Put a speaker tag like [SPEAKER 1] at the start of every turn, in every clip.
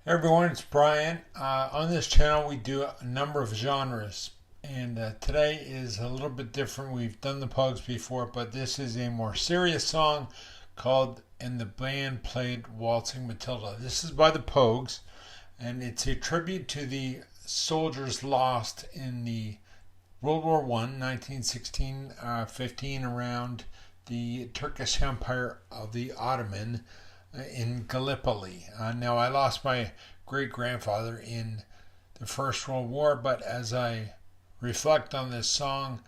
[SPEAKER 1] Hey everyone, it's Brian. On this channel, we do a number of genres, and today is a little bit different. We've done the Pogues before, but this is a more serious song called "And the Band Played Waltzing Matilda." This is by the Pogues, and it's a tribute to the soldiers lost in the World War I, 1916-15, around the Turkish Empire of the Ottoman in Gallipoli. Now, I lost my great grandfather in the First World War, but as I reflect on this song,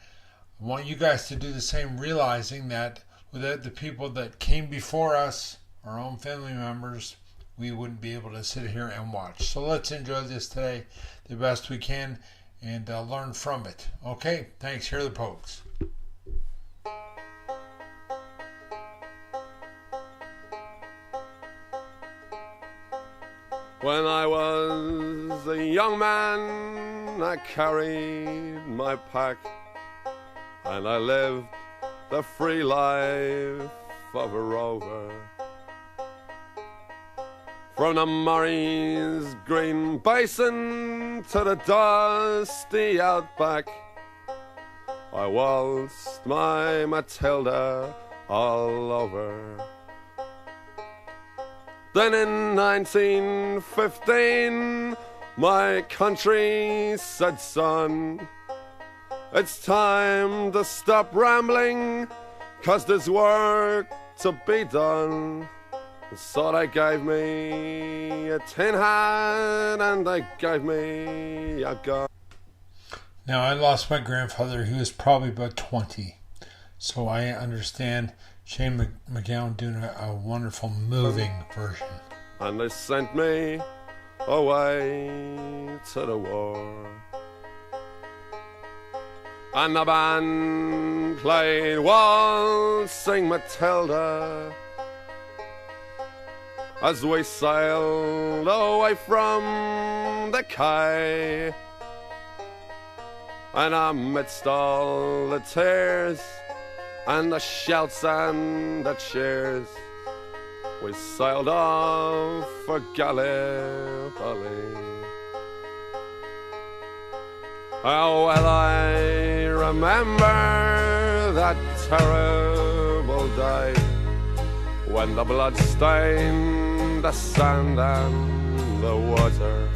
[SPEAKER 1] I want you guys to do the same, realizing that without the people that came before us, our own family members, we wouldn't be able to sit here and watch. So let's enjoy this today the best we can and learn from it. Okay, thanks. Here are the Pogues.
[SPEAKER 2] When I was a young man, I carried my pack, and I lived the free life of a rover. From the Murray's green basin to the dusty outback, I waltzed my Matilda all over. Then in 1915, my country said, son, it's time to stop rambling, 'cause there's work to be done. So they gave me a tin hat and they gave me a gun.
[SPEAKER 1] Now, I lost my grandfather. He was probably about 20. So I understand Shane McGowan doing a wonderful moving version.
[SPEAKER 2] And they sent me away to the war. And the band played waltzing Matilda as we sailed away from the quay. And amidst all the tears and the shouts and the cheers, we sailed off for Gallipoli. Oh, well, I remember that terrible day when the blood stained the sand and the water,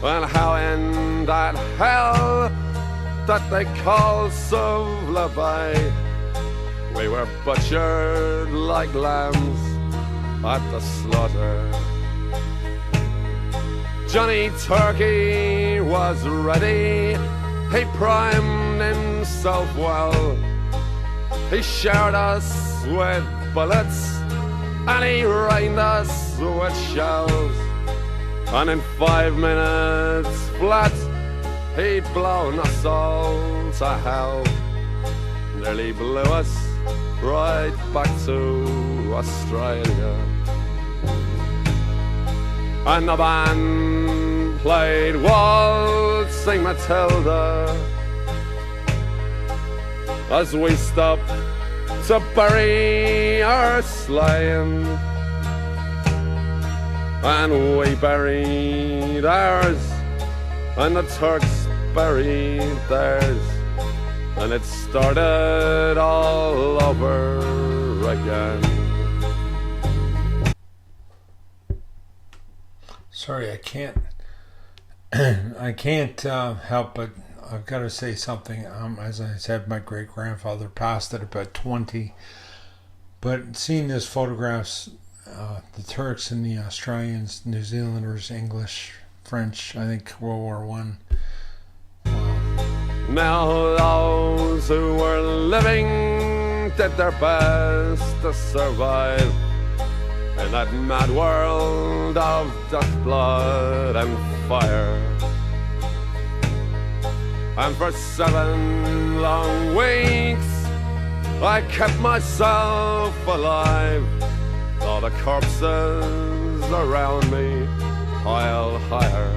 [SPEAKER 2] and how in that hell that they call Suvla Bay, we were butchered like lambs at the slaughter. Johnny Turkey was ready, he primed himself well. He showered us with bullets and he rained us with shells. And in 5 minutes flat, he'd blown us all to hell. Nearly blew us right back to Australia. And the band played waltzing Matilda as we stopped to bury our slain. And we buried ours, and the Turks buried theirs, and it started all over again.
[SPEAKER 1] Sorry, I can't help but I've got to say something. As I said, my great grandfather passed at about 20, but seeing those photographs, the Turks and the Australians, New Zealanders, English, French, I think World War I.
[SPEAKER 2] Now those who were living did their best to survive in that mad world of dust, blood and fire. And for 7 long weeks I kept myself alive, all the corpses around me pile higher.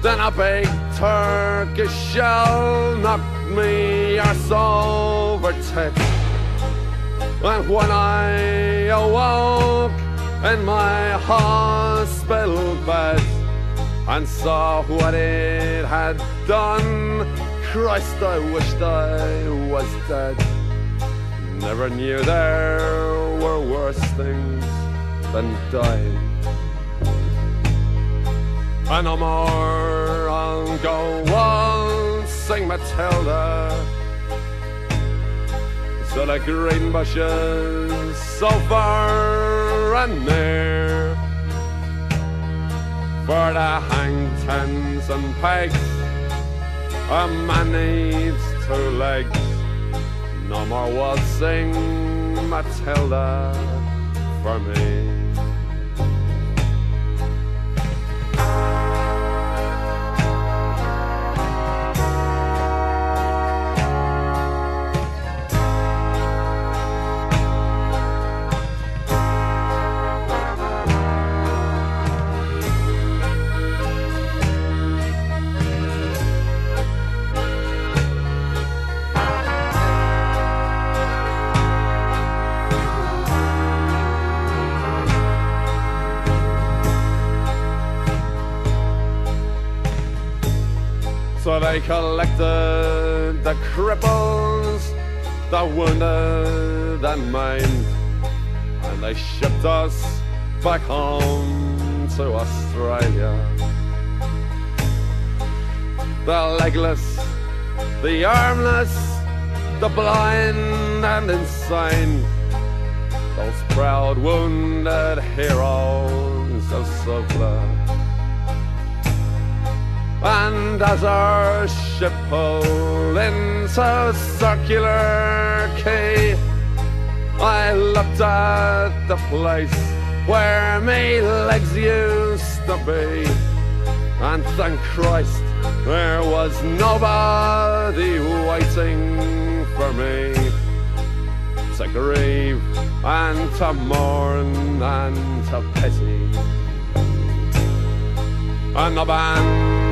[SPEAKER 2] Then a big Turkish shell knocked me arse over tits, and when I awoke in my hospital bed and saw what it had done. Christ, I wished I was dead. Never knew there were worse things than dying. And no more I'll go waltzing Matilda to the green bushes so far and near, for the hang tens and pegs a man needs 2 legs. No more waltzing Matilda for me. So they collected the cripples, the wounded and maimed, and they shipped us back home to Australia. The legless, the armless, the blind and insane, those proud wounded heroes of Suvla. And as our ship pulled into Circular Quay, I looked at the place where me legs used to be, and thank Christ there was nobody waiting for me to grieve and to mourn and to pity. And the band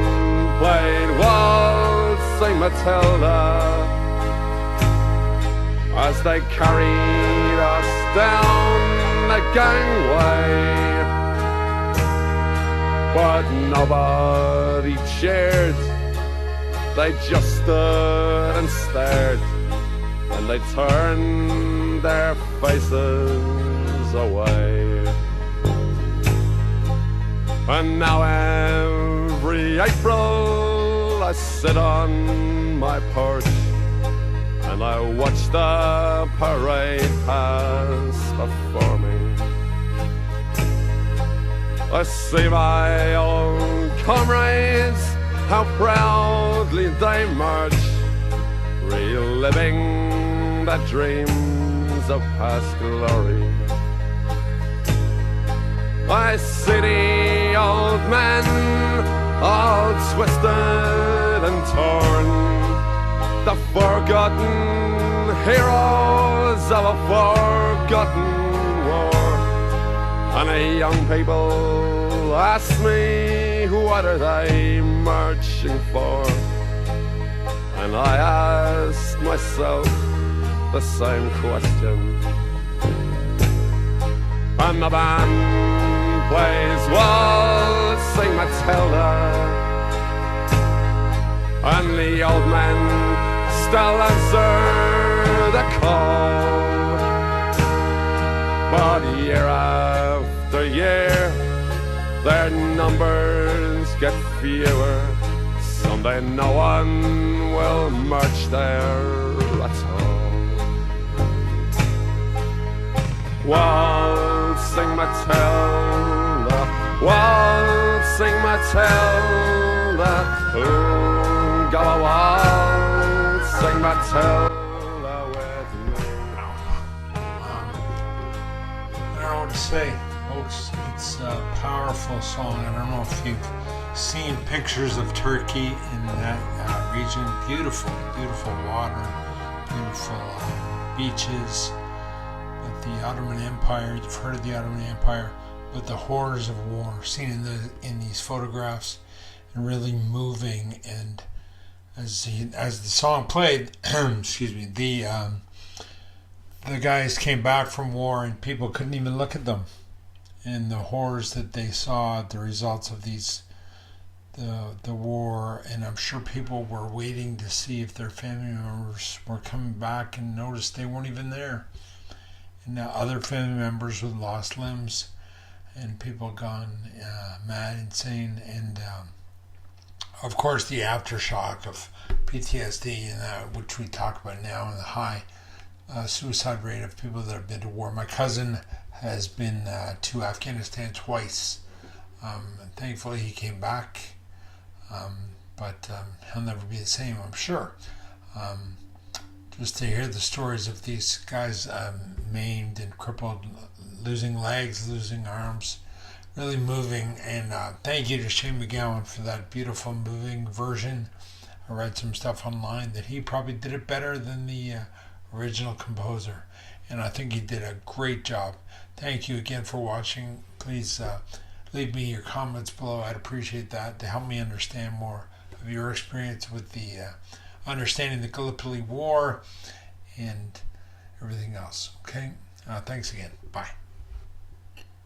[SPEAKER 2] played waltzing Matilda as they carried us down the gangway, but nobody cheered. They just stood and stared, and they turned their faces away. And now every April I sit on my porch and I watch the parade pass before me. I see my old comrades, how proudly they march, reliving the dreams of past glory. I see the old men all twisted and torn, the forgotten heroes of a forgotten war. And the young people ask me, what are they marching for? And I ask myself the same question. And the band plays waltzing Matilda, and the old men still answer the call. But year after year, their numbers get fewer. Someday no one will march there at all. Waltzing Matilda, waltzing Matilda, ooh, go a waltzing Matilda with me.
[SPEAKER 1] I don't know what to say, folks. It's a powerful song. I don't know if you've seen pictures of Turkey in that region. Beautiful, beautiful water, beautiful beaches. But the Ottoman Empire, you've heard of the Ottoman Empire, but the horrors of war seen in these photographs and really moving. And as the song played, excuse me, the guys came back from war and people couldn't even look at them. and the horrors that they saw, the results of the war, and I'm sure people were waiting to see if their family members were coming back and noticed they weren't even there. And now other family members with lost limbs and people gone mad, insane, and of course the aftershock of PTSD, and which we talk about now, and the high suicide rate of people that have been to war. My cousin has been to Afghanistan twice. And thankfully he came back, but he'll never be the same, I'm sure. Just to hear the stories of these guys maimed and crippled, losing legs, losing arms, really moving. And thank you to Shane McGowan for that beautiful, moving version. I read some stuff online that he probably did it better than the original composer, and I think he did a great job. Thank you again for watching. Please leave me your comments below. I'd appreciate that to help me understand more of your experience with the understanding the Gallipoli War and everything else. Okay? Thanks again. Bye.